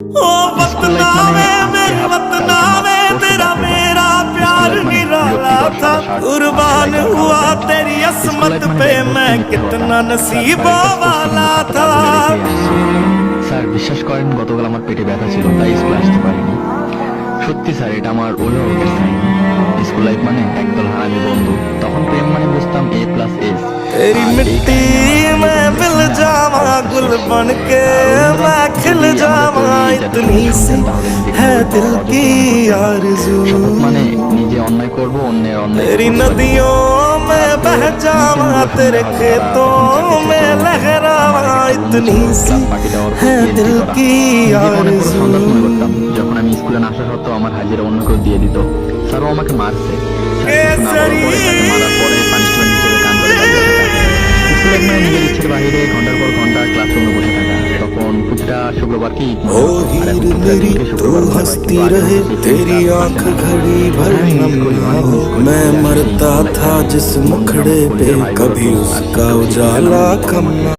ओ वतना में मेरे वतना में तेरा मेरा प्यार निराला था। कुर्बान हुआ तेरी असमत पे मैं कितना नसीबों वाला था। স্যার বিশ্বাস করেন গতকাল আমার পেটে ব্যথা ছিল তাই স্কুলে আসতে পারিনি। সত্যি স্যার এটা আমার অভিভাবকের সাইন। স্কুল লাইফ মানে একদল হারামি বন্ধু, তখন প্রেম মানে বুঝতাম A+S। तेरी मिट्टी में मिल जावा गुल बन के मैं खिल जावा इतनी सी है दिल की आरज़ू। মানে নিজে অন্যায় করব অন্যের অন্যায়। तेरी नदियों में बह जावा तेरे खेतों में लहरावा इतनी सी है दिल की आरज़ू। যখন আমি স্কুলে না আসা সত্ত্বেও আমার হাজিরা অন্য কেউ দিয়ে দিত। স্যারও আমাকে মারছে। নিজের ইচ্ছের বাইরে ঘন্টার পর ঘন্টা ক্লাসরুমে বসে থাকা। তখন প্রতিটা শুক্রবার কি ओ हीर मेरी तू हंसती रहे तेरी आंख घड़ी भर नम ना हो। मैं मरता था जिस मुखड़े पे कभी उसका उजाला कम ना